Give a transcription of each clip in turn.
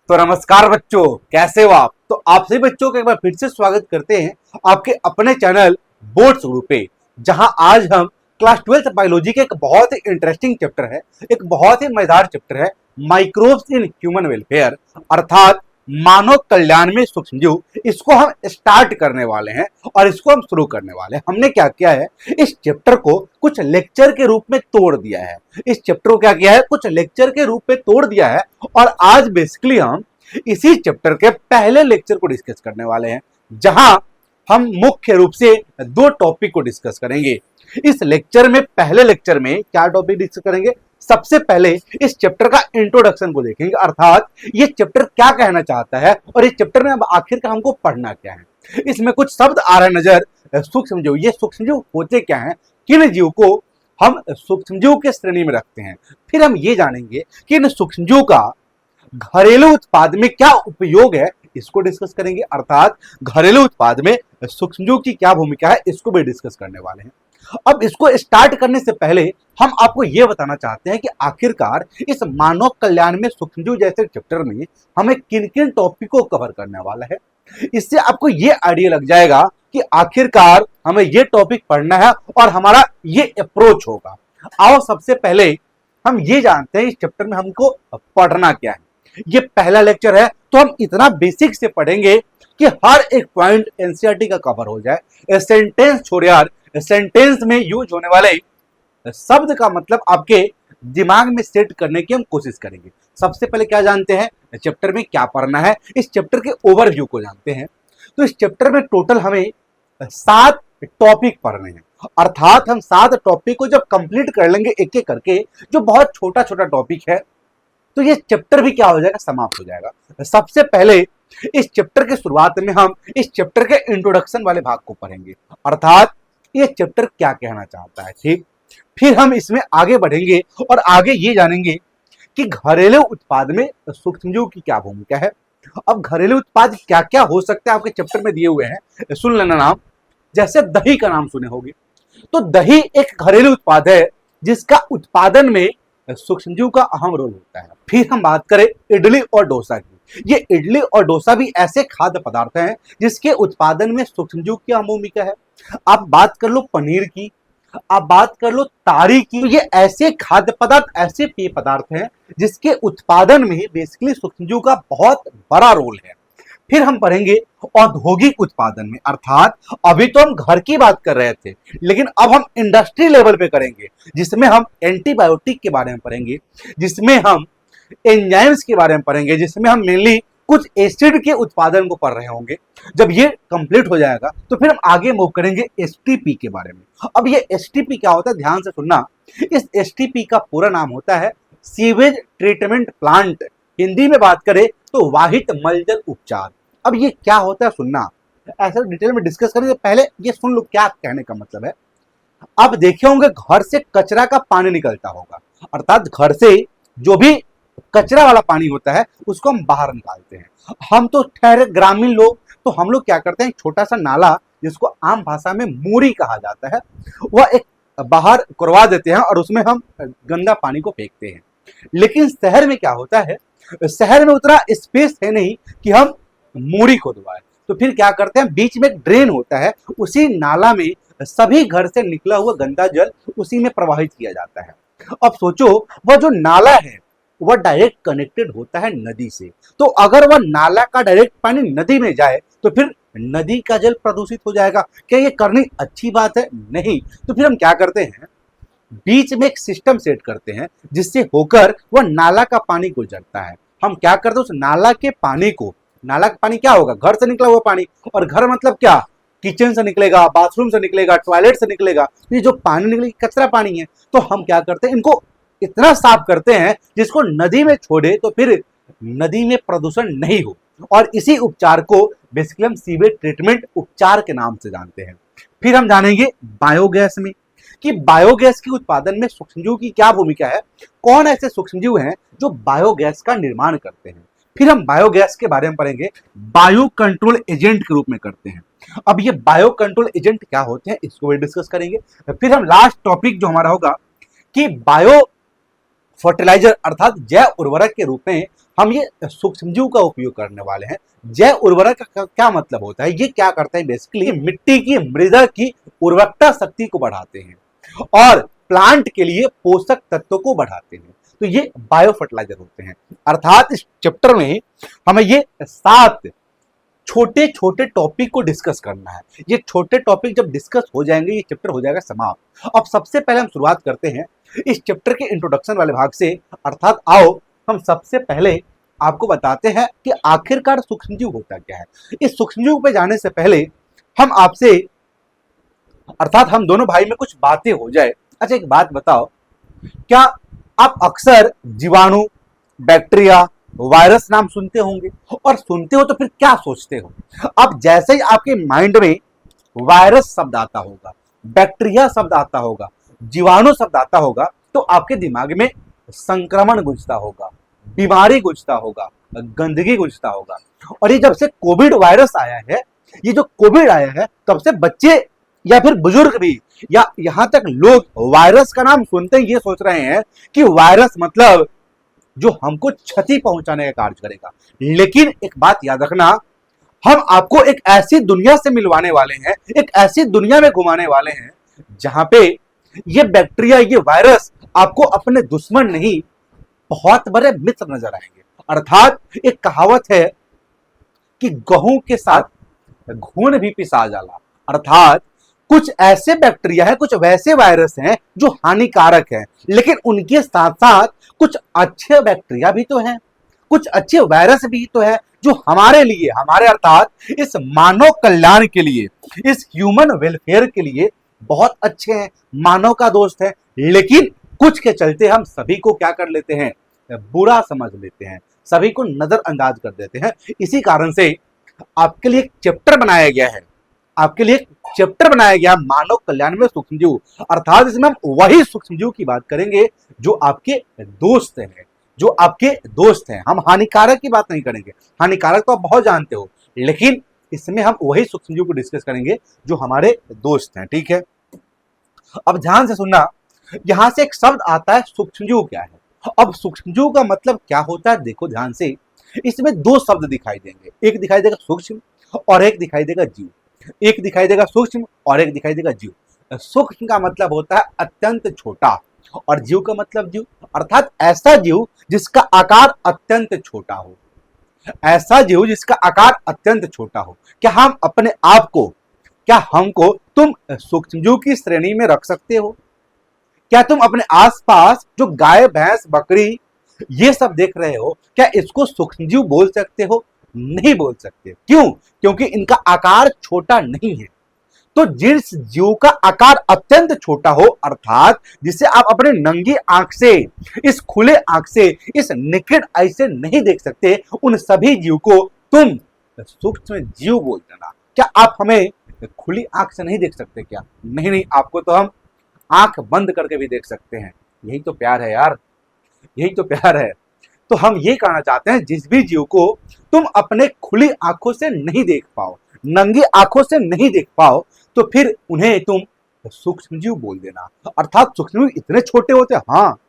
तो नमस्कार बच्चों, कैसे हो आप। तो आप सभी बच्चों का एक बार फिर से स्वागत करते हैं आपके अपने चैनल बोर्ड्स गुरु पे, जहां आज हम क्लास 12th बायोलॉजी के एक बहुत ही इंटरेस्टिंग चैप्टर है, एक बहुत ही मजेदार चैप्टर है, माइक्रोब्स इन ह्यूमन वेलफेयर, अर्थात मानव कल्याण में सूक्ष्मजीव। इसको हम स्टार्ट करने वाले हैं और इसको हम शुरू करने वाले हैं। हमने क्या किया है, इस चैप्टर को कुछ लेक्चर के रूप में तोड़ दिया है। इस चैप्टर को क्या किया है, कुछ लेक्चर के रूप में तोड़ दिया है और आज बेसिकली हम इसी चैप्टर के पहले लेक्चर को डिस्कस करने वाले हैं, जहां हम मुख्य रूप से दो टॉपिक को डिस्कस करेंगे। इस लेक्चर में, पहले लेक्चर में क्या टॉपिक डिस्कस करेंगे, सबसे पहले इस चैप्टर का इंट्रोडक्शन को देखेंगे, अर्थात ये चैप्टर क्या कहना चाहता है और इस चैप्टर में अब आखिर का हमको पढ़ना क्या है। इसमें कुछ शब्द आ रहे नजर, सूक्ष्मजीव। ये सूक्ष्मजीव होते क्या हैं, किन जीव को हम सूक्ष्मजीव के श्रेणी में रखते हैं। फिर हम ये जानेंगे कि इन सूक्ष्मजीव का घरेलू उत्पाद में क्या उपयोग है, इसको डिस्कस करेंगे, अर्थात घरेलू उत्पाद में सूक्ष्मजीव की क्या भूमिका है, इसको भी डिस्कस करने वाले हैं। अब इसको स्टार्ट करने से पहले हम आपको यह बताना चाहते हैं कि आखिरकार इस मानव कल्याण में सूक्ष्मजीव जैसे चैप्टर में हमें किन किन टॉपिक को कवर करने वाला है। इससे आपको यह आइडिया लग जाएगा कि आखिरकार हमें यह टॉपिक पढ़ना है और हमारा ये अप्रोच होगा। आओ सबसे पहले हम ये जानते हैं इस चैप्टर में हमको पढ़ना क्या है। ये पहला लेक्चर है तो हम इतना बेसिक से पढ़ेंगे कि हर एक पॉइंट एनसीईआरटी का कवर हो जाए। सेंटेंस छोड़ यार, सेंटेंस में यूज होने वाले शब्द का मतलब आपके दिमाग में सेट करने की हम कोशिश करेंगे। सबसे पहले क्या जानते हैं, चैप्टर में क्या पढ़ना है, इस चैप्टर के ओवरव्यू को जानते हैं। तो इस चैप्टर में टोटल हमें 7 टॉपिक पढ़ने हैं, अर्थात हम 7 टॉपिक को जब कंप्लीट कर लेंगे एक एक करके, जो बहुत छोटा छोटा टॉपिक है, तो ये चैप्टर भी क्या हो जाएगा, समाप्त हो जाएगा। सबसे पहले इस चैप्टर के शुरुआत में हम इस चैप्टर के इंट्रोडक्शन वाले भाग को पढ़ेंगे, अर्थात ये चैप्टर क्या कहना चाहता है, ठीक। फिर हम इसमें आगे बढ़ेंगे और आगे ये जानेंगे कि घरेलू उत्पाद में सूक्ष्मजीव की क्या भूमिका है। अब घरेलू उत्पाद क्या क्या हो सकता है आपके चैप्टर में दिए हुए हैं, सुन लेना नाम। जैसे दही का नाम सुने होंगे, तो दही एक घरेलू उत्पाद है जिसका उत्पादन में सूक्ष्मजीव का अहम रोल होता है। फिर हम बात करें इडली और डोसा की। ये इडली और डोसा भी ऐसे खाद्य पदार्थ हैं जिसके उत्पादन में सूक्ष्मजीव की अहम भूमिका है। आप बात कर लो पनीर की, आप बात कर लो तारी की, तो ये ऐसे खाद्य पदार्थ, ऐसे पेय पदार्थ हैं जिसके उत्पादन में बेसिकली सूक्ष्मजीव का बहुत बड़ा रोल है। फिर हम पढ़ेंगे औद्योगिक उत्पादन में, अर्थात अभी तो हम घर की बात कर रहे थे, लेकिन अब हम इंडस्ट्री लेवल पे करेंगे, जिसमें हम एंटीबायोटिक के बारे में पढ़ेंगे, जिसमें हम एंजाइम्स के बारे में पढ़ेंगे, जिसमें हम मेनली कुछ एसिड के उत्पादन को पढ़ रहे होंगे। जब ये कंप्लीट हो जाएगा तो फिर हम आगे मूव करेंगे एसटीपी के बारे में। अब ये एसटीपी क्या होता है, ध्यान से सुनना। इस एसटीपी का पूरा नाम होता है सीवेज ट्रीटमेंट प्लांट, हिंदी में बात करें तो वाहित मलजल उपचार। अब ये क्या होता है सुनना, ऐसा डिटेल में डिस्कस करेंगे, पहले ये सुन लो क्या कहने का मतलब है। आप देखे होंगे घर से कचरा का पानी निकलता होगा, अर्थात घर से जो भी कचरा वाला पानी होता है उसको हम बाहर निकालते हैं। हम तो ठहरे ग्रामीण लोग, तो हम लोग क्या करते हैं, छोटा सा नाला जिसको आम भाषा में मूरी कहा जाता है, वह एक बाहर करवा देते हैं और उसमें हम गंदा पानी को फेंकते हैं। लेकिन शहर में क्या होता है, शहर में उतना स्पेस है नहीं कि हम मूरी खोदवाए, तो फिर क्या करते हैं, बीच में एक ड्रेन होता है, उसी नाला में सभी घर से निकला हुआ गंदा जल उसी में प्रवाहित किया जाता है। अब सोचो, वह जो नाला है वह डायरेक्ट कनेक्टेड होता है नदी से, तो अगर वह नाला का डायरेक्ट पानी नदी में जाए तो फिर नदी का जल प्रदूषित हो जाएगा। क्या ये करनी अच्छी बात है? नहीं। तो फिर हम क्या करते हैं, बीच में एक सिस्टम सेट करते हैं जिससे होकर वह नाला का पानी गुजरता है। हम क्या करते हैं, उस नाला के पानी को, नाला का पानी क्या होगा, घर से निकला हुआ पानी, और घर मतलब क्या, किचन से निकलेगा, बाथरूम से निकलेगा, टॉयलेट से निकलेगा, ये जो पानी निकलेगा कचरा पानी है। तो हम क्या करते हैं, इनको इतना साफ करते हैं जिसको नदी में छोड़े तो फिर नदी में प्रदूषण नहीं हो, और इसी उपचार को बेसिकली हम सीवेज ट्रीटमेंट उपचार के नाम से जानते हैं। फिर हम जानेंगे बायोगैस में कि बायोगैस के उत्पादन में सूक्ष्मजीव की क्या भूमिका है, कौन ऐसे सूक्ष्मजीव हैं जो बायोगैस का निर्माण करते हैं। फिर हम बायोगैस के बारे में पढ़ेंगे, बायो कंट्रोल एजेंट के रूप में करते हैं। अब ये बायो कंट्रोल एजेंट क्या होते हैं, इसको भी डिस्कस करेंगे। फिर हम लास्ट टॉपिक जो हमारा होगा कि बायो फर्टिलाइजर अर्थात जैव उर्वरक के रूप में हम ये सूक्ष्मजीव का उपयोग करने वाले हैं। जैव उर्वरक का क्या मतलब होता है, ये क्या करते हैं, बेसिकली मिट्टी की मृदा की उर्वरकता शक्ति को बढ़ाते हैं और प्लांट के लिए पोषक तत्वों को बढ़ाते हैं। तो ये बायो फर्टिलाइजर होते हैं। अर्थात इस चैप्टर में हमें ये 7 छोटे छोटे टॉपिक को डिस्कस करना है। ये छोटे टॉपिक जब डिस्कस हो जाएंगे ये चैप्टर हो जाएगा समाप्त। अब सबसे पहले हम शुरुआत करते हैं इस चैप्टर के इंट्रोडक्शन वाले भाग से। अर्थात आओ हम सबसे पहले आपको बताते हैं कि आखिरकार सूक्ष्मजीव होता क्या है। इस सूक्ष्मजीव पे जाने से पहले हम आपसे अर्थात हम दोनों भाई में कुछ बातें हो जाए। अच्छा एक बात बताओ, क्या आप अक्सर जीवाणु, बैक्टीरिया, वायरस नाम सुनते होंगे, और सुनते हो तो फिर क्या सोचते हो? अब जैसे ही आपके माइंड में वायरस शब्द आता होगा, बैक्टीरिया शब्द आता होगा, जीवाणु शब्द आता होगा, तो आपके दिमाग में संक्रमण गुंजता होगा, बीमारी गुंजता होगा, गंदगी गुंजता होगा। और ये जब से कोविड वायरस आया है, ये जो कोविड आया है, तब से बच्चे या फिर बुजुर्ग भी या यहां तक लोग वायरस का नाम सुनते ही ये सोच रहे हैं कि वायरस मतलब जो हमको क्षति पहुंचाने का कार्य करेगा। लेकिन एक बात याद रखना, हम आपको एक ऐसी दुनिया से मिलवाने वाले हैं, एक ऐसी दुनिया में घुमाने वाले हैं जहां पे ये बैक्टीरिया, ये वायरस आपको अपने दुश्मन नहीं, बहुत बड़े मित्र नजर आएंगे। अर्थात एक कहावत है कि गहूं के साथ घून भी पिसा जाला। अर्थात कुछ ऐसे बैक्टीरिया है, कुछ वैसे वायरस हैं जो हानिकारक हैं, लेकिन उनके साथ साथ कुछ अच्छे बैक्टीरिया भी तो हैं, कुछ अच्छे वायरस भी तो है जो हमारे लिए, हमारे अर्थात इस मानव कल्याण के लिए, इस ह्यूमन वेलफेयर के लिए बहुत अच्छे हैं, मानव का दोस्त है। लेकिन कुछ के चलते हम सभी को क्या कर लेते हैं, बुरा समझ लेते हैं, सभी को नजरअंदाज कर देते हैं। इसी कारण से आपके लिए एक चैप्टर बनाया गया है, आपके लिए एक चैप्टर बनाया गया मानव कल्याण में सूक्ष्मजीव। अर्थात इसमें हम वही सूक्ष्मजीव की बात करेंगे जो आपके दोस्त हैं, जो आपके दोस्त हैं। हम हानिकारक की बात नहीं करेंगे, हानिकारक तो आप बहुत जानते हो, लेकिन इसमें हम वही सूक्ष्मजीव को डिस्कस करेंगे जो हमारे दोस्त हैं। ठीक है, अब ध्यान से सुनना, यहां से एक शब्द आता है सूक्ष्मजीव क्या है। अब सूक्ष्मजीव का मतलब क्या होता है, देखो ध्यान से। इसमें 2 शब्द दिखाई देंगे, एक दिखाई देगा सूक्ष्म और एक दिखाई देगा जीव। एक दिखाई देगा सूक्ष्म और एक दिखाई देगा जीव। सूक्ष्म का मतलब होता है अत्यंत छोटा और जीव का मतलब जीव, अर्थात ऐसा जीव जिसका आकार अत्यंत छोटा हो, ऐसा जीव जिसका आकार अत्यंत छोटा हो। क्या हम अपने आप को, क्या हमको तुम सूक्ष्मजीव की श्रेणी में रख सकते हो? क्या तुम अपने आसपास जो गाय, भैंस, बकरी ये सब देख रहे हो, क्या इसको सूक्ष्मजीव बोल सकते हो? नहीं बोल सकते। क्यों? क्योंकि इनका आकार छोटा नहीं है। तो जिस जीव का आकार अत्यंत छोटा हो, अर्थात जिसे आप अपने नंगी आंख से, इस खुले आंख से, इस नेकेड आई से नहीं देख सकते, उन सभी जीव को तुम सूक्ष्म जीव बोल देना। क्या आप हमें खुली आंख से नहीं देख सकते क्या? नहीं नहीं, आपको तो हम आंख बंद करके भी देख सकते हैं। यही तो प्यार है यार, यही तो प्यार है। तो हम ये कहना चाहते हैं, जिस भी जीव को तुम अपने खुली आंखों से नहीं देख पाओ, नंगी आंखों से नहीं देख पाओ, तो फिर उन्हें तुम सूक्ष्मजीव बोल देना। अर्थात सूक्ष्मजीव इतने छोटे होते हैं। हाँ,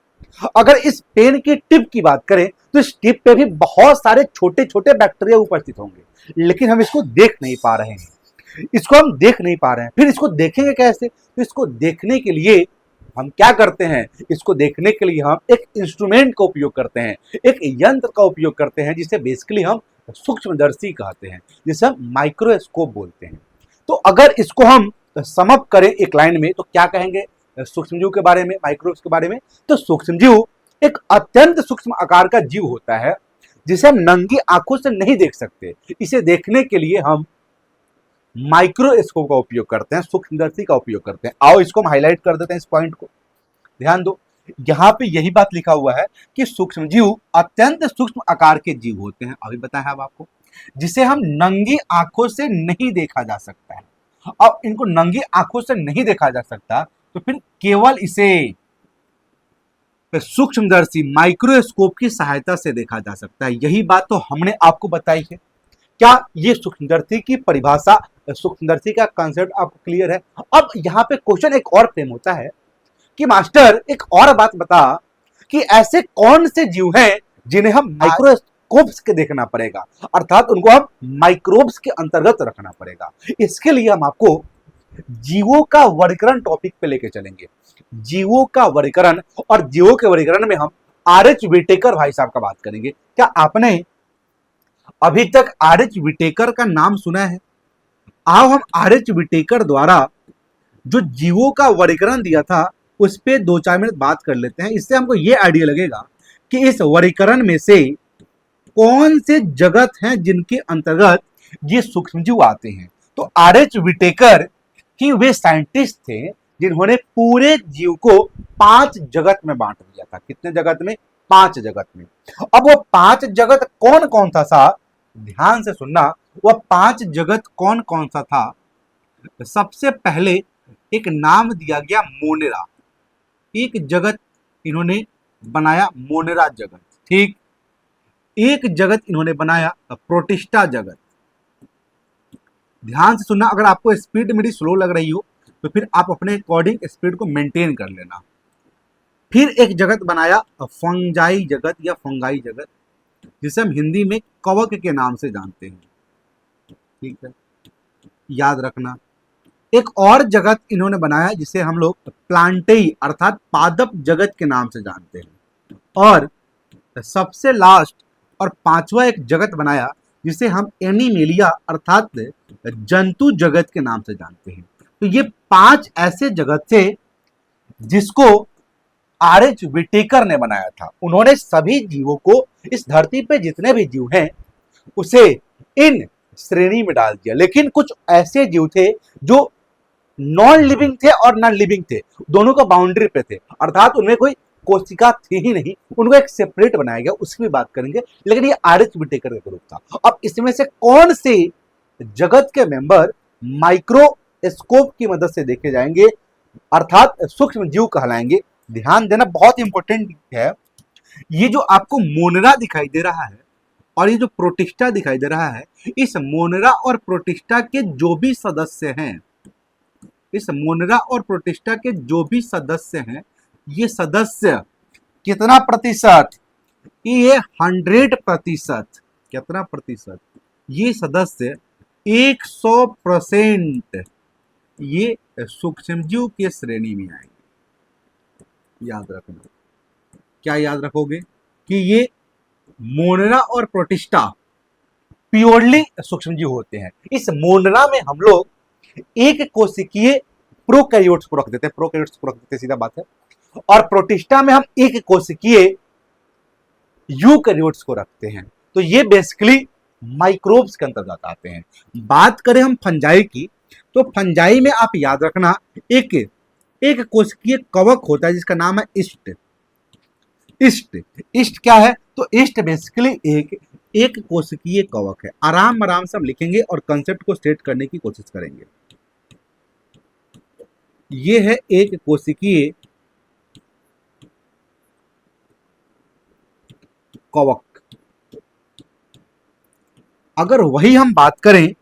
अगर इस पेन की टिप की बात करें तो इस टिप पे भी बहुत सारे छोटे छोटे बैक्टीरिया उपस्थित होंगे, लेकिन हम इसको देख नहीं पा रहे हैं, इसको हम देख नहीं पा रहे हैं। फिर इसको देखेंगे कैसे? तो इसको देखने के लिए हम क्या करते हैं, इसको देखने के लिए हम एक इंस्ट्रूमेंट का उपयोग करते हैं, एक यंत्र का उपयोग करते हैं, जिसे बेसिकली हम सूक्ष्मदर्शी कहते हैं, जिसे हम माइक्रोस्कोप बोलते हैं। तो अगर इसको हम समअप करें एक लाइन में तो क्या कहेंगे सूक्ष्मजीव के बारे में, माइक्रोब्स के बारे में? तो सूक्ष्मजीव एक अत्यंत सूक्ष्म आकार का जीव होता है जिसे हम नंगी आंखों से नहीं देख सकते। इसे देखने के लिए हम माइक्रोस्कोप का उपयोग करते हैं, सूक्ष्मदर्शी का उपयोग करते हैं। आओ इसको हम हाईलाइट कर देते हैं, इस पॉइंट को ध्यान दो। यहाँ पे यही बात लिखा हुआ है कि सूक्ष्मजीव अत्यंत सूक्ष्म आकार के जीव होते हैं, अभी बताया अब आपको, जिसे हम नंगी आंखों से नहीं देखा जा सकता है। अब इनको नंगी आंखों से नहीं देखा जा सकता तो फिर केवल इसे सूक्ष्मदर्शी माइक्रोस्कोप की सहायता से देखा जा सकता है। यही बात तो हमने आपको बताई है। क्या ये सूक्ष्मदर्शी की परिभाषा, सूक्ष्मदर्शी का कॉन्सेप्ट आपको क्लियर है? अब यहाँ पे क्वेश्चन एक और फ्रेम होता है कि मास्टर एक और बात बता कि ऐसे कौन से जीव हैं जिन्हें हम माइक्रोस्कोप्स के देखना पड़ेगा, अर्थात उनको हम माइक्रोब्स के अंतर्गत रखना पड़ेगा। इसके लिए हम आपको जीवों का वर्गीकरण टॉपिक पे लेके चलेंगे। जीवों का वर्गीकरण, और जीवों के वर्गीकरण में हम आर.एच. विटेकर भाई साहब का बात करेंगे। क्या आपने अभी तक आर.एच. विटेकर का नाम सुना है? आओ हम आर.एच. विटेकर द्वारा जो जीवों का वर्गीकरण दिया था उस पे 2-4 मिनट बात कर लेते हैं। इससे हमको ये आइडिया लगेगा कि इस वर्गीकरण में से कौन से जगत हैं जिनके अंतर्गत ये सूक्ष्मजीव आते हैं। तो आर.एच. विटेकर ही वे साइंटिस्ट थे जिन्होंने पूरे जीव को 5 जगत में बांट दिया था। कितने जगत में? 5 जगत में। अब वो 5 जगत कौन कौन सा ध्यान से सुनना। वह 5 जगत कौन कौन सा था? सबसे पहले एक नाम दिया गया मोनेरा। एक जगत इन्होंने बनाया मोनेरा जगत, ठीक। एक जगत इन्होंने बनाया प्रोटिस्टा जगत। ध्यान से सुनना, अगर आपको स्पीड मेरी स्लो लग रही हो तो फिर आप अपने अकॉर्डिंग स्पीड को मेंटेन कर लेना। फिर एक जगत बनाया फंजाई जगत या फंगाई जगत, जिसे हम हिंदी में कवक के नाम से जानते हैं, ठीक है, याद रखना। एक और जगत इन्होंने बनाया जिसे हम लोग प्लांटेई अर्थात पादप जगत के नाम से जानते हैं। और सबसे लास्ट और 5वां एक जगत बनाया जिसे हम एनिमेलिया अर्थात जंतु जगत के नाम से जानते हैं। तो ये 5 ऐसे जगत थे जिसको आर.एच. विटेकर ने बनाया था। उन्होंने सभी जीवों को, इस धरती पे जितने भी जीव हैं उसे इन श्रेणी में डाल दिया। लेकिन कुछ ऐसे जीव थे जो नॉन लिविंग थे और नॉन लिविंग थे, दोनों का बाउंड्री पे थे, अर्थात उनमें कोई कोशिका थी ही नहीं, उनको एक सेपरेट बनाया गया, उसकी भी बात करेंगे। लेकिन ये आर.एच. विटेकर का ग्रुप था। अब इसमें से कौन से जगत के मेंबर माइक्रोस्कोप की मदद से देखे जाएंगे अर्थात सूक्ष्म जीव कहलाएंगे? ध्यान देना, बहुत इंपॉर्टेंट है। ये जो आपको मोनेरा दिखाई दे रहा है और ये जो प्रोटिस्टा दिखाई दे रहा है, इस मोनेरा और प्रोटिस्टा के जो भी सदस्य हैं, इस मोनेरा और प्रोटिस्टा के जो भी सदस्य हैं, ये सदस्य कितना प्रतिशत? ये 100%। कितना प्रतिशत? ये सदस्य 100% ये सूक्ष्मजीव के श्रेणी में आएंगे। याद रखना। क्या याद रखोगे? कि ये मोनेरा और प्रोटिस्टा प्योरली सूक्ष्मजीव होते हैं। इस मोनेरा में हम लोग एक कोशिकीय प्रोकैरियोट्स को रख देते हैं, प्रोकैरियोट्स को रख देते हैं, सीधा बात है। और प्रोटिस्टा में हम एक कोशिकीय यूकैरियोट्स को रखते हैं। तो ये बेसिकली माइक्रोब्स के अंतर्गत आते हैं। बात करें हम फंजाई की, तो फंजाई में आप याद रखना एक कोशिकीय कवक होता है जिसका नाम है ईस्ट। ईस्ट क्या है? तो ईस्ट बेसिकली एक कोशिकीय कवक है। आराम आराम से हम लिखेंगे और कंसेप्ट को स्टेट करने की कोशिश करेंगे। ये है एक कोशिकीय कवक। अगर वही हम बात करें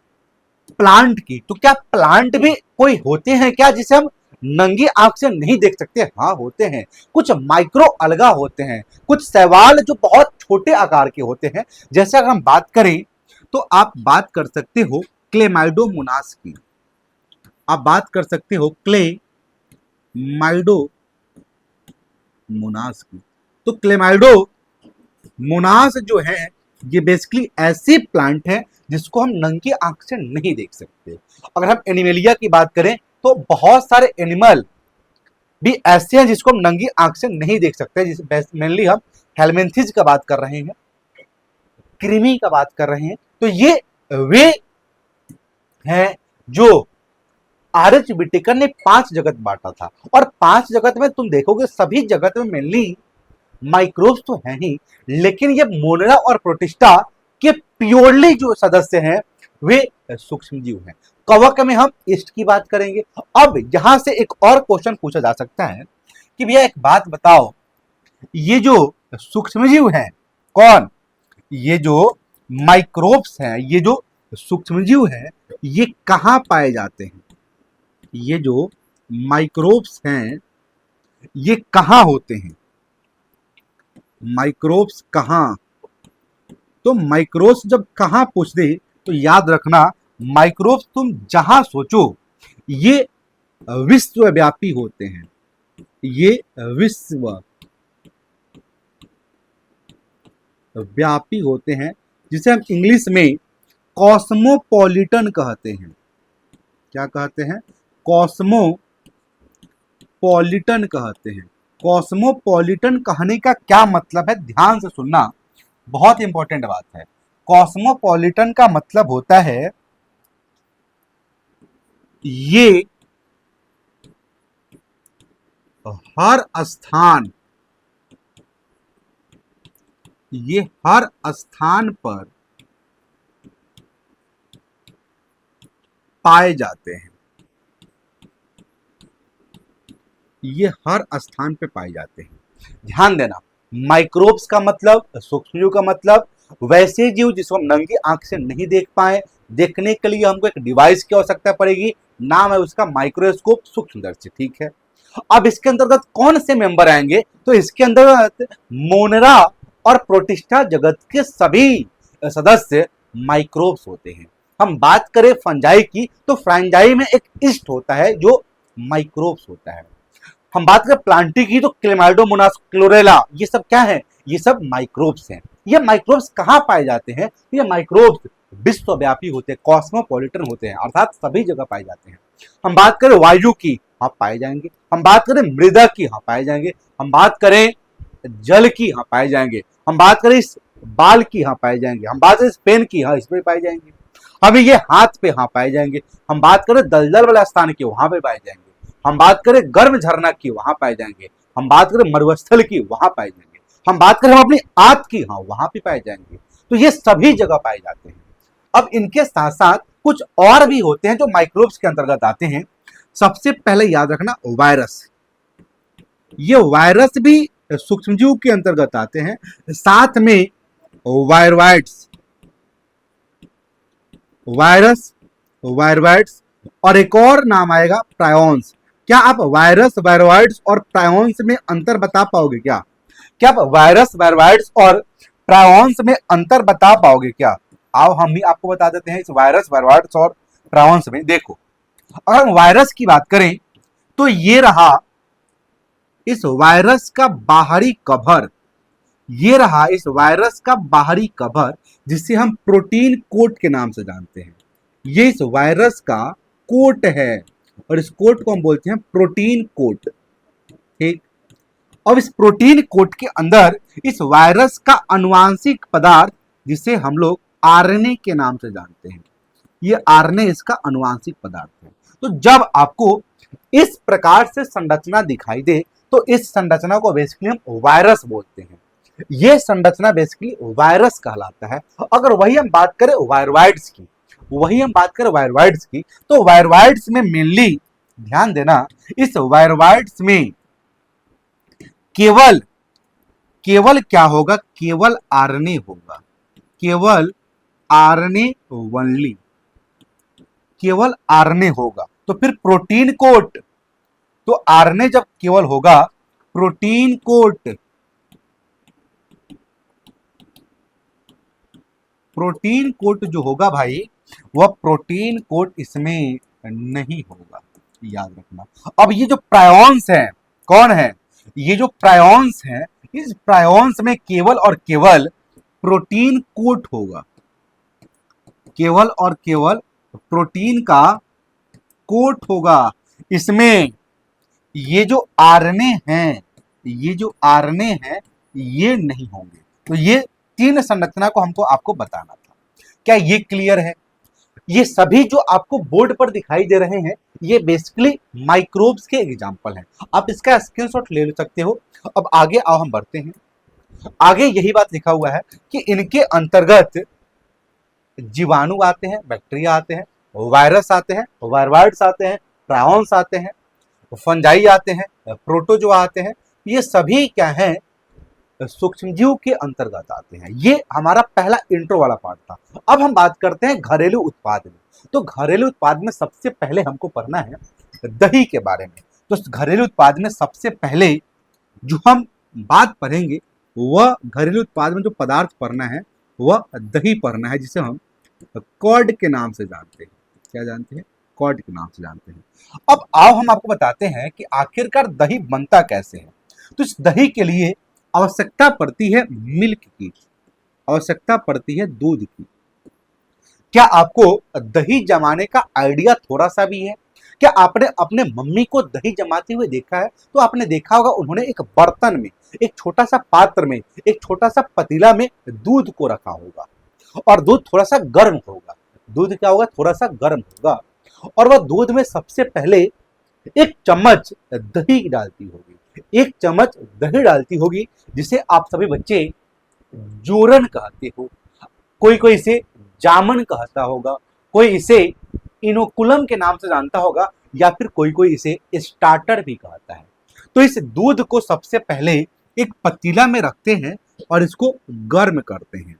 प्लांट की, तो क्या प्लांट भी कोई होते हैं क्या जिसे हम नंगी आंख से नहीं देख सकते? हाँ, होते हैं। कुछ माइक्रो अलगा होते हैं, कुछ शैवाल जो बहुत छोटे आकार के होते हैं। जैसे अगर हम बात करें तो आप बात कर सकते हो क्लेमाइडोमोनास की, आप बात कर सकते हो क्लेमाइडोमोनास की। तो क्लेमाइडोमोनास जो है ये बेसिकली ऐसी प्लांट है जिसको हम नंगी आंख से नहीं देख सकते। अगर हम एनिमेलिया की बात करें तो बहुत सारे एनिमल भी ऐसे हैं जिसको हम नंगी आंख से नहीं देख सकते। जिसे मेनली हम हेलमिंथिस का बात कर रहे हैं, कृमि का बात कर रहे हैं। तो ये वे हैं जो आर.एच. विटेकर ने 5 जगत बांटा था। और 5 जगत में तुम देखोगे सभी जगत में मेनली माइक्रोब्स तो हैं ही, लेकिन ये मोनेरा और प्रोटिस्टा के प्योरली जो सदस्य हैं वे सूक्ष्मजीव हैं। कवक में हम ईस्ट की बात करेंगे। अब यहां से एक और क्वेश्चन पूछा जा सकता है कि भैया एक बात बताओ, ये जो सूक्ष्मजीव हैं, कौन? ये जो माइक्रोब्स हैं, ये जो सूक्ष्मजीव हैं, ये कहां पाए जाते हैं? ये जो माइक्रोब्स हैं ये कहां होते हैं? माइक्रोब्स कहाँ? तो माइक्रोब्स जब कहाँ पूछ दे तो याद रखना, माइक्रोब्स तुम जहां सोचो ये विश्वव्यापी होते हैं, ये विश्वव्यापी होते हैं, जिसे हम इंग्लिश में कॉस्मोपॉलिटन कहते हैं। क्या कहते हैं? कॉस्मोपॉलिटन कहते हैं। कॉस्मोपॉलिटन कहने का क्या मतलब है, ध्यान से सुनना, बहुत इंपॉर्टेंट बात है। कॉस्मोपॉलिटन का मतलब होता है ये हर स्थान, ये हर स्थान पर पाए जाते हैं, ये हर स्थान पे पाए जाते हैं। ध्यान देना, माइक्रोब्स का मतलब, सूक्ष्मजीव का मतलब वैसे जीव जिसको हम नंगी आंख से नहीं देख पाए, देखने के लिए हमको एक डिवाइस की आवश्यकता पड़ेगी, नाम है उसका माइक्रोस्कोप, सूक्ष्मदर्शी। ठीक है, अब इसके अंतर्गत कौन से मेंबर आएंगे? तो इसके अंतर्गत मोनरा और प्रोटिस्टा जगत के सभी सदस्य माइक्रोब्स होते हैं। हम बात करें फंजाई की, तो फंजाई में एक ईस्ट होता है जो माइक्रोब्स होता है। हम बात करें प्लांटी की, तो क्लेमाइडोमोनास, क्लोरेला, ये सब क्या है? ये सब माइक्रोब्स हैं। ये माइक्रोब्स कहाँ पाए जाते हैं? ये माइक्रोब्स विश्वव्यापी होते हैं, कॉस्मोपॉलिटन होते हैं, अर्थात सभी जगह पाए जाते हैं। हम बात करें वायु की, हाँ पाए जाएंगे। हम बात करें मृदा की, हाँ पाए जाएंगे। हम बात करें जल की, हाँ पाए जाएंगे। हम बात करें इस बाल की, हाँ पाए जाएंगे। हम बात करें इस पेन की, हाँ इसमें पाए जाएंगे। हमें ये हाथ पे, हाँ पाए जाएंगे। हम बात करें दलदल वाला स्थान की, वहां पे पाए जाएंगे। हम बात करें गर्म झरना की, वहां पाए जाएंगे। हम बात करें मरुस्थल की, वहां पाए जाएंगे। हम बात करें हम अपनी आंत की, हाँ वहां भी पाए जाएंगे। तो ये सभी जगह पाए जाते हैं। अब इनके साथ साथ कुछ और भी होते हैं जो माइक्रोब्स के अंतर्गत आते हैं। सबसे पहले याद रखना, वायरस। ये वायरस भी सूक्ष्मजीव के अंतर्गत आते हैं, साथ में वायरवाइड्स, वायरस, वायरवाइड्स, और एक और नाम आएगा प्रायोन्स। क्या आप वायरस, वायरवाइड्स और प्रायोन्स में अंतर बता पाओगे क्या? क्या आप वायरस, वायरवाइड्स और प्रायोन्स में अंतर बता पाओगे क्या? आओ हम भी आपको बता देते हैं इस वायरस, वायरवाइड्स और प्रायोन्स में। देखो, अगर हम वायरस की बात करें तो ये रहा इस वायरस का बाहरी कवर, ये रहा इस वायरस का बाहरी कवर, जिसे हम प्रोटीन कोट के नाम से जानते हैं। ये इस वायरस का कोट है और इस कोट को हम बोलते हैं प्रोटीन कोट। ठीक, अब इस प्रोटीन कोट के अंदर इस वायरस का आनुवांशिक पदार्थ, जिसे हम लोग आरएनए के नाम से जानते हैं, ये आरएनए इसका आनुवांशिक पदार्थ है। तो जब आपको इस प्रकार से संरचना दिखाई दे तो इस संरचना को बेसिकली हम वायरस बोलते हैं। ये संरचना बेसिकली वायरस कहलाता है। अगर वही हम बात करें वायरवाइड्स की, तो वायरवाइड्स में मेनली ध्यान देना, इस वायरवाइड्स में केवल केवल क्या होगा? केवल आरएनए होगा, केवल आरएनए ओनली, केवल आरएनए होगा। तो फिर प्रोटीन कोट, तो आरएनए जब केवल होगा, प्रोटीन कोट, प्रोटीन कोट जो होगा भाई, वह प्रोटीन कोट इसमें नहीं होगा, याद रखना। अब ये जो प्रायोन्स हैं, कौन है? ये जो प्रायोन्स हैं, इस प्रायोन्स में केवल और केवल प्रोटीन कोट होगा, केवल और केवल प्रोटीन का कोट होगा। इसमें ये जो आरएनए हैं, ये जो आरएनए हैं, ये नहीं होंगे। तो ये तीन संरचना को हमको आपको बताना था। क्या ये क्लियर है? ये सभी जो आपको बोर्ड पर दिखाई दे रहे हैं, ये बेसिकली माइक्रोब्स के एग्जाम्पल हैं। आप इसका स्क्रीनशॉट ले सकते हो। अब आगे आओ हम बढ़ते हैं। आगे यही बात लिखा हुआ है कि इनके अंतर्गत जीवाणु आते हैं, बैक्टीरिया आते हैं, वायरस आते हैं, वायरवाइड्स आते हैं, प्रायोन्स आते हैं, फंजाई आते हैं, प्रोटोजोआ आते हैं। ये सभी क्या हैं? सूक्ष्मजीव के अंतर्गत आते हैं। ये हमारा पहला इंट्रो वाला पार्ट था। अब हम बात करते हैं घरेलू उत्पाद में। तो घरेलू उत्पाद में सबसे पहले हमको पढ़ना है दही के बारे में। तो घरेलू उत्पाद में सबसे पहले जो हम बात पढ़ेंगे वह घरेलू उत्पाद में जो पदार्थ पढ़ना है वह दही पढ़ना है, जिसे हम कर्ड के नाम से जानते हैं। क्या जानते हैं? कर्ड के नाम से जानते हैं। अब आओ हम आपको बताते हैं कि आखिरकार दही बनता कैसे है। तो इस दही के लिए आवश्यकता पड़ती है मिल्क की, आवश्यकता पड़ती है दूध की। क्या आपको दही जमाने का आइडिया थोड़ा सा भी है? क्या आपने अपने मम्मी को दही जमाते हुए देखा है? तो आपने देखा होगा उन्होंने एक बर्तन में, एक छोटा सा पात्र में, एक छोटा सा पतीला में दूध को रखा होगा और दूध थोड़ा सा गर्म होगा। दूध क्या होगा? थोड़ा सा गर्म होगा और वह दूध में सबसे पहले एक चम्मच दही डालती होगी, एक चम्मच दही डालती होगी, जिसे आप सभी बच्चे जोरन कहते हो। कोई कोई इसे जामन कहता होगा, कोई इसे इनोकुलम के नाम से जानता होगा, या फिर कोई कोई इसे स्टार्टर भी कहता है। तो इस दूध को सबसे पहले एक पतीला में रखते हैं और इसको गर्म करते हैं,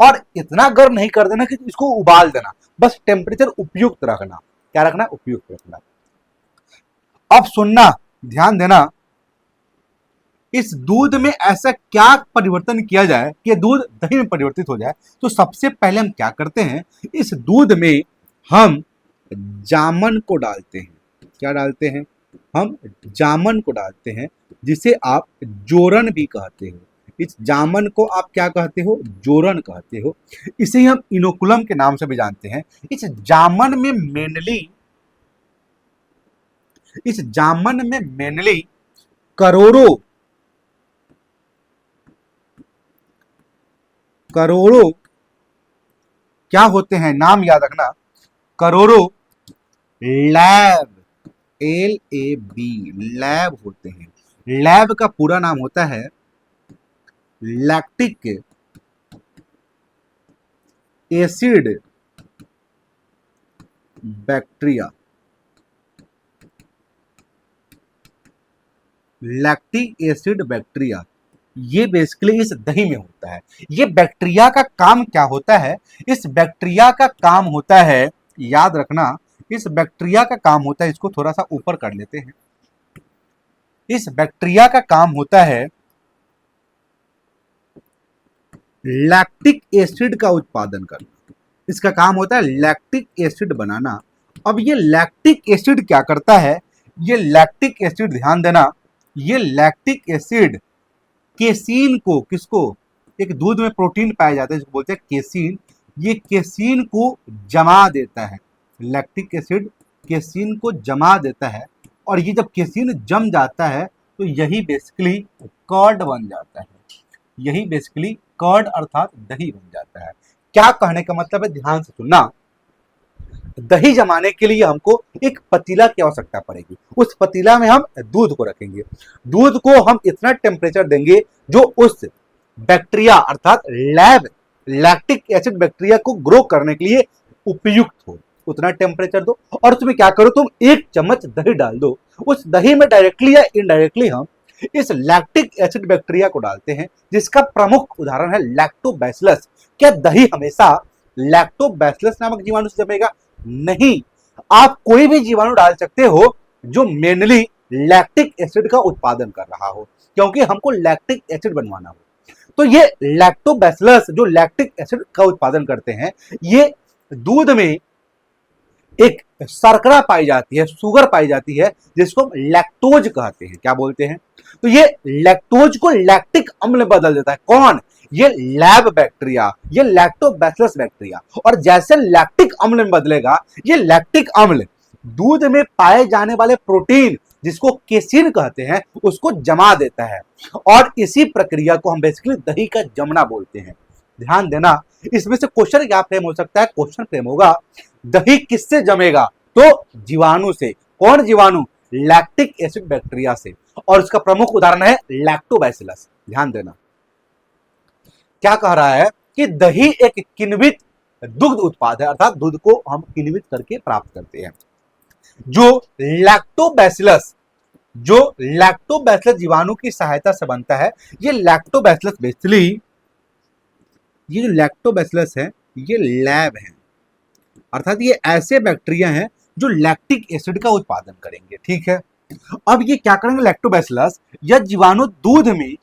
और इतना गर्म नहीं कर देना कि इसको उबाल देना, बस टेम्परेचर उपयुक्त रखना। क्या रखना? उपयुक्त रखना। अब सुनना, ध्यान देना, इस दूध में ऐसा क्या परिवर्तन किया जाए कि दूध दही में परिवर्तित हो जाए। तो सबसे पहले हम क्या करते हैं, इस दूध में हम जामन को डालते हैं। क्या डालते हैं? हम जामन को डालते हैं, जिसे आप जोरन भी कहते हो। इस जामन को आप क्या कहते हो? जोरन कहते हो। इसे ही हम इनोकुलम के नाम से भी जानते हैं। इस जामन में मेनली करोड़ों क्या होते हैं? नाम याद रखना, करोड़ों लैब, LAB, लैब होते हैं। लैब का पूरा नाम होता है lactic acid bacteria. Lactic acid bacteria, ये बेसिकली इस दही में होता है। ये बैक्टीरिया का काम क्या होता है? इस बैक्टीरिया का काम होता है, याद रखना, इस बैक्टीरिया का काम होता है, इसको थोड़ा सा ऊपर कर लेते हैं। इस बैक्टीरिया का काम होता है लैक्टिक एसिड का उत्पादन करना। इसका काम होता है लैक्टिक एसिड बनाना। अब ये लैक्टिक एसिड क्या करता है? ये लैक्टिक एसिड, ध्यान देना, ये लैक्टिक एसिड केसीन को, किसको? एक दूध में प्रोटीन पाया जाता है जिसको बोलते हैं केसीन। ये केसीन को जमा देता है। लैक्टिक एसिड केसीन को जमा देता है, और ये जब केसीन जम जाता है तो यही बेसिकली कर्ड बन जाता है। यही बेसिकली कर्ड अर्थात दही बन जाता है। क्या कहने का मतलब है? ध्यान से सुनना, दही जमाने के लिए हमको एक पतीला की आवश्यकता पड़ेगी। उस पतीला में हम दूध को रखेंगे। दूध को हम इतना टेम्परेचर देंगे जो उस बैक्टीरिया अर्थात लैक्टिक एसिड बैक्टीरिया को ग्रो करने के लिए उपयुक्त हो, उतना टेम्परेचर दो। और उसमें क्या करो, तुम एक चम्मच दही डाल दो। उस दही में डायरेक्टली या इनडायरेक्टली हम इस लैक्टिक एसिड बैक्टीरिया को डालते हैं, जिसका प्रमुख उदाहरण है लैक्टोबैसिलस। क्या दही हमेशा लैक्टोबैसिलस नामक जीवाणु से जमेगा? नहीं, आप कोई भी जीवाणु डाल सकते हो जो मेनली लैक्टिक एसिड का उत्पादन कर रहा हो, क्योंकि हमको लैक्टिक एसिड बनवाना हो। तो ये लैक्टोबैसिलस जो लैक्टिक एसिड का उत्पादन करते हैं, ये दूध में एक शर्करा पाई जाती है, शुगर पाई जाती है, जिसको हम लैक्टोज कहते हैं। क्या बोलते हैं? तो ये लैक्टोज को लैक्टिक अम्ल में बदल देता है। कौन? ये लैब बैक्टीरिया, ये लैक्टोबैसिलस बैक्टीरिया। और जैसे लैक्टिक अम्ल में बदलेगा, ये लैक्टिक अम्ल दूध में पाए जाने वाले प्रोटीन, जिसको केसिन कहते हैं, उसको जमा देता है। और इसी प्रक्रिया को हम बेसिकली दही का जमना बोलते हैं। ध्यान देना, इसमें से क्वेश्चन क्या फ्रेम हो सकता है? क्वेश्चन फ्रेम होगा, दही किससे जमेगा? तो जीवाणु से। कौन जीवाणु? लैक्टिक एसिड बैक्टीरिया से। और इसका प्रमुख उदाहरण है लैक्टोबैसिलस। ध्यान देना, क्या कह रहा है कि दही एक किण्वित दुग्ध उत्पाद है, अर्थात दूध को हम किण्वित करके प्राप्त करते हैं। जो लैक्टोबैसिलस जीवाणु की सहायता से बनता है। ये लैक्टोबैसिलस बेसिकली, ये जो लैक्टोबैसिलस है, ये लैब है, अर्थात ये ऐसे बैक्टीरिया हैं जो लैक्टिक एसिड का उत्पादन करेंगे। ठीक है, अब ये क्या करेंगे? लैक्टोबैसिलस या जीवाणु दूध में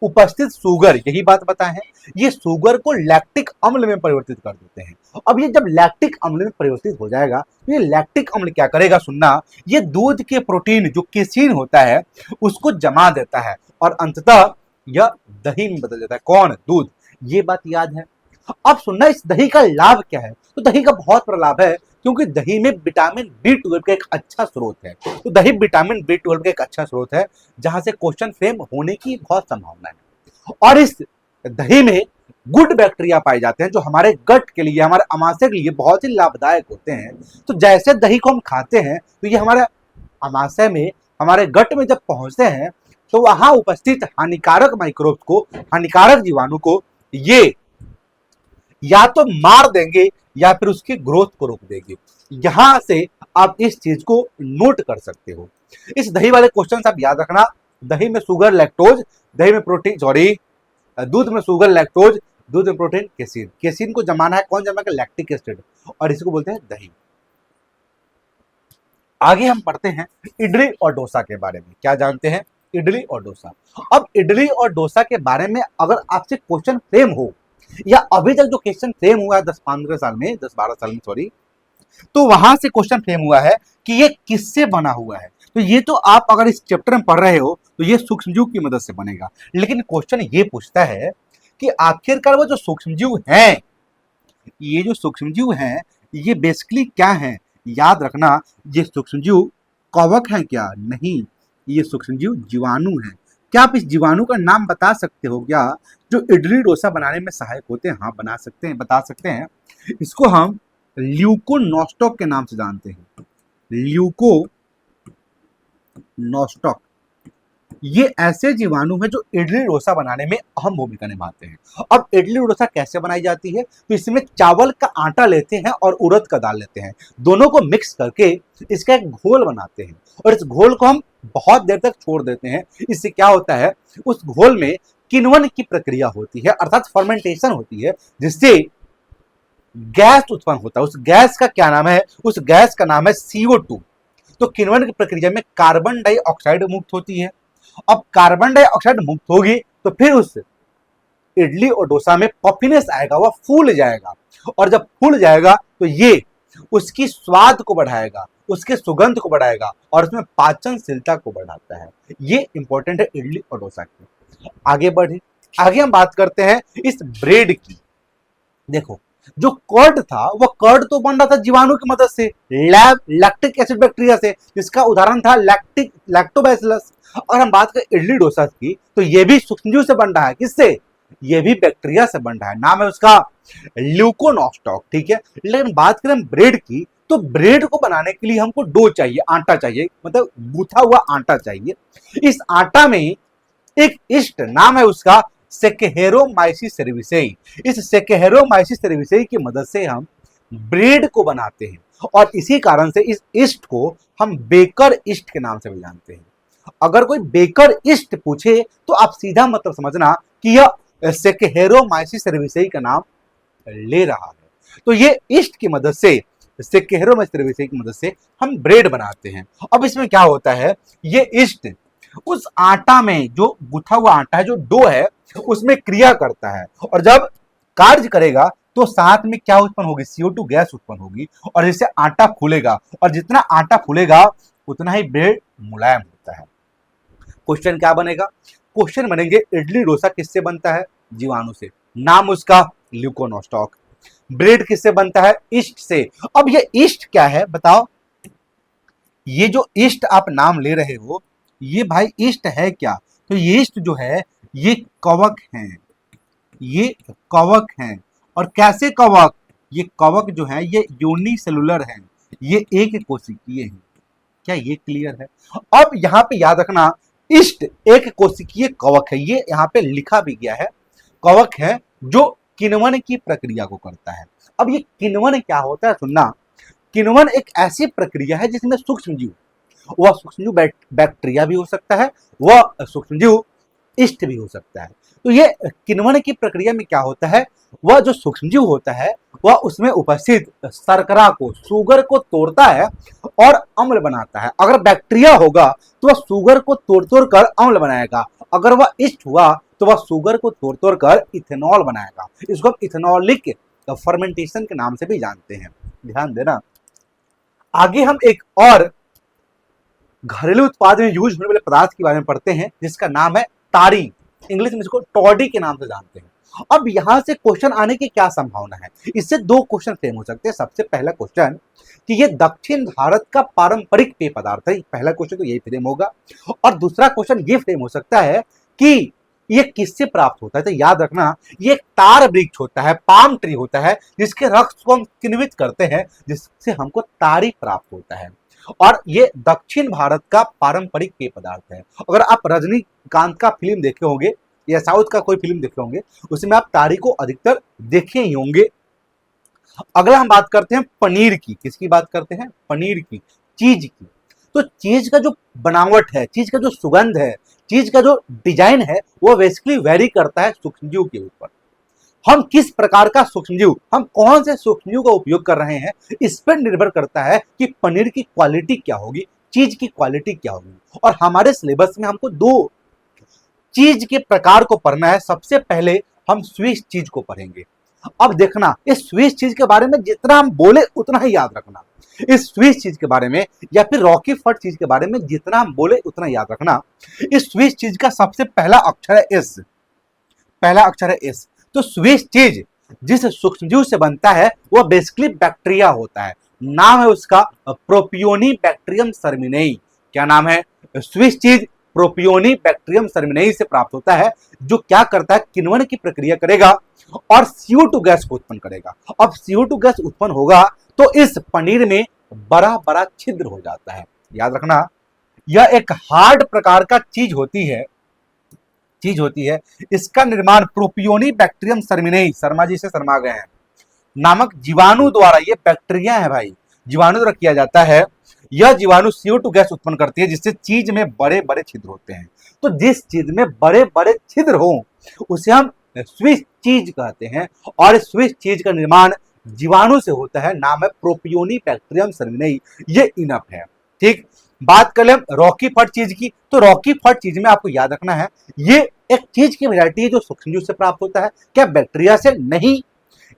उपस्थित शुगर, यही बात बताए हैं, ये शुगर को लैक्टिक अम्ल में परिवर्तित कर देते हैं। अब ये जब लैक्टिक अम्ल में परिवर्तित हो जाएगा तो ये लैक्टिक अम्ल क्या करेगा, सुनना, ये दूध के प्रोटीन जो केसीन होता है उसको जमा देता है और अंततः यह दही में बदल जाता है। कौन? दूध। ये बात याद है। अब सुनना, इस दही का लाभ क्या है? तो दही का बहुत बड़ा लाभ है, क्योंकि दही में विटामिन B12 का एक अच्छा स्रोत है। तो दही विटामिन B12 का एक अच्छा स्रोत है, जहां से क्वेश्चन फ्रेम होने की बहुत संभावना है। और इस दही में गुड बैक्टीरिया पाए जाते हैं, जो हमारे गट के लिए, हमारे आमाशय के लिए बहुत ही लाभदायक होते हैं। तो जैसे दही को हम खाते हैं तो ये हमारे आमाशय में, हमारे गट में जब पहुंचते हैं तो वहां उपस्थित हानिकारक माइक्रोब्स को, हानिकारक जीवाणु को ये या तो मार देंगे या फिर उसकी ग्रोथ को रोक देंगे। यहां से आप इस चीज को नोट कर सकते हो। इस दही वाले क्वेश्चन आप याद रखना। दही में शुगर लैक्टोज, दही में प्रोटीन, सॉरी, दूध में शुगर लैक्टोज, दूध में प्रोटीन केसीन। केसीन को जमाना है, कौन जमाएगा? लैक्टिक एसिड, और इसको बोलते हैं दही। आगे हम पढ़ते हैं इडली और डोसा के बारे में। क्या जानते हैं? इडली और डोसा। अब इडली और डोसा के बारे में अगर आपसे क्वेश्चन फ्रेम हो, या अभी तक जो क्वेश्चन फ्रेम हुआ है 10-15 साल में, 10-12 साल में, सॉरी, तो वहां से क्वेश्चन फ्रेम हुआ है कि ये किससे बना हुआ है। तो ये तो आप अगर इस चैप्टर में पढ़ रहे हो तो ये सूक्ष्मजीव की मदद से बनेगा। लेकिन क्वेश्चन ये पूछता है कि आखिरकार वो जो सूक्ष्मजीव हैं, ये जो सूक्ष्मजीव हैं, ये बेसिकली क्या हैं? याद रखना, ये सूक्ष्मजीव कवक हैं क्या? नहीं, ये सूक्ष्मजीव जीवाणु हैं। क्या आप इस जीवाणु का नाम बता सकते हो क्या, जो इडली डोसा बनाने में सहायक होते हैं? हाँ, बना सकते हैं, बता सकते हैं। इसको हम ल्यूकोनोस्टॉक के नाम से जानते हैं। ल्यूकोनोस्टॉक, ये ऐसे जीवाणु हैं जो इडली डोसा बनाने में अहम भूमिका निभाते हैं। अब इडली डोसा कैसे बनाई जाती है? तो इसमें चावल का आटा लेते हैं और उड़द का दाल लेते हैं, दोनों को मिक्स करके इसका एक घोल बनाते हैं, और इस घोल को हम बहुत देर तक छोड़ देते हैं। इससे क्या होता है? उस घोल में किण्वन की प्रक्रिया होती है, अर्थात फर्मेंटेशन होती है, जिससे गैस उत्पन्न होता है। उस गैस का क्या नाम है? उस गैस का नाम है CO2। तो किण्वन की प्रक्रिया में कार्बन डाइऑक्साइड मुक्त होती है। अब कार्बन डाइऑक्साइड मुक्त होगी तो फिर उस इडली और डोसा में पफिनेस आएगा, वह फूल जाएगा, और जब फूल जाएगा तो ये उसकी स्वाद को बढ़ाएगा, उसके सुगंध को बढ़ाएगा, और उसमें पाचनशीलता को बढ़ाता है। ये इंपॉर्टेंट है इडली और डोसा की। आगे बढ़े, आगे हम बात करते हैं इस ब्रेड की। देखो, जो कर्ड था, वह कर्ड तो बन रहा था जीवाणु की मदद से, लैक्टिक एसिड बैक्टीरिया से, जिसका उदाहरण था लैक्टोबैसिलस। और हम बात करें इडली डोसा की, तो ये भी सूक्ष्मजीव से बन रहा है। किससे? ये भी बैक्टीरिया से बन रहा है, नाम है उसका ल्यूकोनोस्टॉक। ठीक है। लेकिन बात करें ब्रेड की, तो ब्रेड को बनाने के लिए हमको डो चाहिए, आटा चाहिए, मतलब गूथा हुआ आटा चाहिए। इस आटा में एक ईस्ट, नाम है उसका सेकेरोमाइसिस सेरेविसेई। इस सेकेरोमाइसिस सेरेविसेई की मदद से हम ब्रेड को बनाते हैं, और इसी कारण से इस ईस्ट को हम बेकर ईस्ट के नाम से भी जानते हैं। अगर कोई बेकर ईस्ट पूछे तो आप सीधा मतलब समझना कि यह सेकेरोमाइसिस सेरेविसेई का नाम ले रहा है। तो ये ईस्ट की मदद से, सेकेरोमाइसिस सेरेविसेई की मदद से हम ब्रेड बनाते हैं। अब इसमें क्या होता है? ये ईस्ट उस आटा में, जो गुथा हुआ आटा है, जो डो है, उसमें क्रिया करता है, और जब कार्य करेगा तो साथ में क्या उत्पन्न होगी? CO2 गैस उत्पन्न होगी, और जिससे आटा फूलेगा, और जितना आटा फूलेगा उतना ही ब्रेड मुलायम होता है। क्वेश्चन क्या बनेगा? क्वेश्चन बनेंगे इडली डोसा किससे बनता है? जीवाणु से, नाम उसका ल्यूकोनोस्टॉक। ब्रेड किससे बनता है? ईस्ट से। अब ये ईस्ट क्या है बताओ? ये जो ईस्ट आप नाम ले रहे हो, ये भाई ईस्ट है क्या? तो ये ईस्ट जो है, ये कवक हैं, ये कवक हैं। और कैसे कवक? ये कवक जो है ये यूनिसेलुलर हैं, ये एक कोशिकीय हैं। क्या ये क्लियर है? अब यहां पे याद रखना, ईस्ट एक कोशिकीय कवक है, ये यहां पे लिखा भी गया है। कवक है जो किण्वन की प्रक्रिया को करता है। अब ये किण्वन क्या होता है? सुनना, किण्वन एक ऐसी प्रक्रिया है जिसमें सूक्ष्मजीव, वह सूक्ष्मजीव बैक्टीरिया भी हो सकता है, वह सूक्ष्मजीव ईस्ट भी हो सकता है। तो ये किण्वन की प्रक्रिया में क्या होता है? वह जो सूक्ष्मजीव होता है वह उसमें उपस्थित शर्करा को, शुगर को तोड़ता है और अम्ल बनाता है। अगर बैक्टीरिया होगा तो वह शुगर को तोड़ तोड़ कर अम्ल बनाएगा, अगर वह ईस्ट हुआ तो वह शुगर को तोड़ तोड़ कर इथेनॉल बनाएगा। इसको हम इथेनॉलिक फर्मेंटेशन के नाम से भी जानते हैं। ध्यान देना। आगे हम एक और घरेलू उत्पाद में यूज होने वाले पदार्थ के बारे में पढ़ते हैं जिसका नाम है तारी। इंग्लिश में इसको टॉडी के नाम से जानते हैं। अब यहां से क्वेश्चन आने की क्या संभावना है? इससे दो क्वेश्चन फ्रेम हो सकते हैं। सबसे पहला क्वेश्चन कि ये दक्षिण भारत का पारंपरिक पेय पदार्थ है। पहला क्वेश्चन तो यही फ्रेम होगा। और दूसरा क्वेश्चन ये फ्रेम हो सकता है कि ये किससे प्राप्त होता है? तो याद रखना, ये एक तार वृक्ष होता है, पाम ट्री होता है, जिसके रस को हम किण्वित करते हैं, जिससे हमको तारी प्राप्त होता है। और ये दक्षिण भारत का पारंपरिक पेय पदार्थ है। अगर आप रजनीकांत का फिल्म देखे होंगे या साउथ का कोई फिल्म देखे होंगे, उसमें आप तारी को अधिकतर देखे ही होंगे। अगला हम बात करते हैं पनीर की। किसकी बात करते हैं? पनीर की, चीज की। तो चीज का जो बनावट है, चीज का जो सुगंध है, चीज का जो डिजाइन है, वो बेसिकली वेरी करता है सूक्ष्मजीव के ऊपर। हम किस प्रकार का सूक्ष्मजीव, हम कौन से सूक्ष्मजीव का उपयोग कर रहे हैं, इस पर निर्भर करता है कि पनीर की क्वालिटी क्या होगी, चीज की क्वालिटी क्या होगी। और हमारे सिलेबस में हमको दो चीज के प्रकार को पढ़ना है। सबसे पहले हम स्विस चीज को पढ़ेंगे। अब देखना, इस स्विस चीज के बारे में जितना हम बोले उतना ही याद रखना। इस स्विस चीज के बारे में या फिर रॉकी फॉर्ट चीज के बारे में जितना हम बोले उतना याद रखना। इस स्विस चीज का सबसे पहला अक्षर है एस। पहला अक्षर है एस। तो स्विस चीज जिस सूक्ष्मजीव से बनता है वो बेसिकली बैक्टीरिया होता है। नाम है उसका प्रोपियोनिबैक्टीरियम सर्मिनेई। क्या नाम है? स्विस चीज प्रोपियोनिबैक्टीरियम सर्मिनेई से प्राप्त होता है, जो क्या करता है, किण्वन की प्रक्रिया करेगा और CO2 गैस को उत्पन्न करेगा। अब CO2 गैस उत्पन्न होगा तो इस पनीर में बड़ा बड़ा छिद्र हो जाता है। याद रखना, यह एक हार्ड प्रकार का चीज होती है। इसका निर्माण प्रोपियोनिबैक्टीरियम सर्मिनेई, शर्मा जी से शर्मा गए हैं, नामक जीवाणु द्वारा, ये बैक्टीरिया है भाई, जीवाणु द्वारा किया जाता है। यह जीवाणु CO2 गैस उत्पन्न करती है जिससे चीज में बड़े बड़े छिद्र होते हैं। तो जिस चीज में बड़े बड़े छिद्र हो उसे हम स्विस चीज कहते हैं। और स्विस चीज का निर्माण जीवाणु से होता है। नाम है प्रोपियोनिबैक्टीरियम सर्मिनेई। ये इनफ है। ठीक, बात कर ले हम रॉकी फॉर्ट चीज की। तो रॉकी फॉर्ट चीज में आपको याद रखना है, ये एक चीज की वैरायटी है जो सूक्ष्मजीव से प्राप्त होता है। क्या बैक्टीरिया से? नहीं,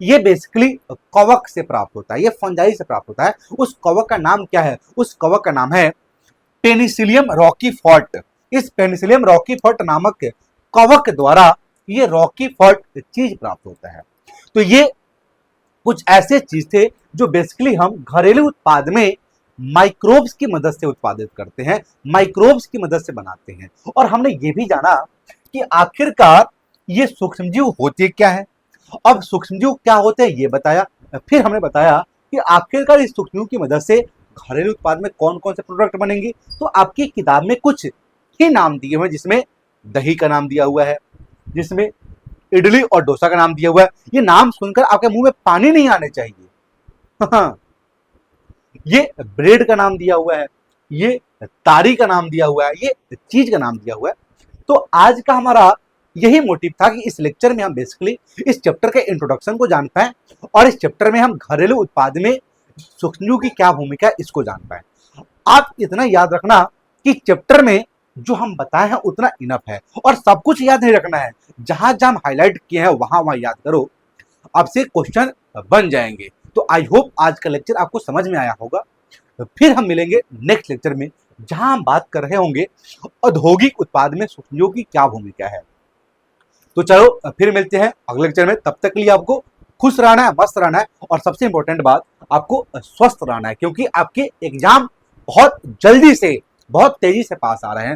ये बेसिकली कवक से प्राप्त होता है, ये फंजाई से प्राप्त होता है। उस कवक का नाम क्या है? उस कवक का नाम है पेनिसिलियम रॉकी फॉर्ट। इस पेनिसिलियम रॉकी फॉर्ट नामक कवक द्वारा ये रॉकी फॉर्ट चीज प्राप्त होता है। तो ये कुछ ऐसे चीज थे जो बेसिकली हम घरेलू उत्पाद में माइक्रोब्स की मदद से उत्पादित करते हैं, माइक्रोब्स की मदद से बनाते हैं। और हमने ये भी जाना कि आखिरकार ये सूक्ष्मजीव होते क्या है। अब सूक्ष्मजीव क्या होते हैं ये बताया। फिर हमने बताया कि आखिरकार इस सूक्ष्मजीव की मदद से घरेलू उत्पाद में कौन कौन से प्रोडक्ट बनेंगे। तो आपकी किताब में कुछ ही नाम दिए हुए हैं, जिसमें दही का नाम दिया हुआ है, जिसमें इडली और डोसा का नाम दिया हुआ है। ये नाम सुनकर आपके मुंह में पानी नहीं आने चाहिए। हाँ, ये ब्रेड का नाम दिया हुआ है, ये तारी का नाम दिया हुआ है, ये चीज का नाम दिया हुआ है। तो आज का हमारा यही मोटिव था कि इस लेक्चर में हम बेसिकली इस चैप्टर के इंट्रोडक्शन को जान पाए और इस चैप्टर में हम घरेलू उत्पाद में सूक्ष्मजीव की क्या भूमिका है इसको जान पाए। आप इतना याद रखना कि चैप्टर में जो हम बताए हैं उतना इनफ है और सब कुछ याद नहीं रखना है। जहां जहां हम हाईलाइट किए हैं वहां वहां याद करो, आपसे क्वेश्चन बन जाएंगे। तो आई होप आज का लेक्चर आपको समझ में आया होगा। फिर हम मिलेंगे नेक्स्ट लेक्चर में, जहां हम बात कर रहे होंगे औद्योगिक उत्पाद में सूक्ष्मजीवों की क्या भूमिका है। तो चलो फिर मिलते हैं अगले लेक्चर में। तब तक के लिए आपको खुश रहना है, मस्त रहना है और सबसे इंपॉर्टेंट बात, आपको स्वस्थ रहना है, क्योंकि आपके एग्जाम बहुत जल्दी से, बहुत तेजी से पास आ रहे हैं।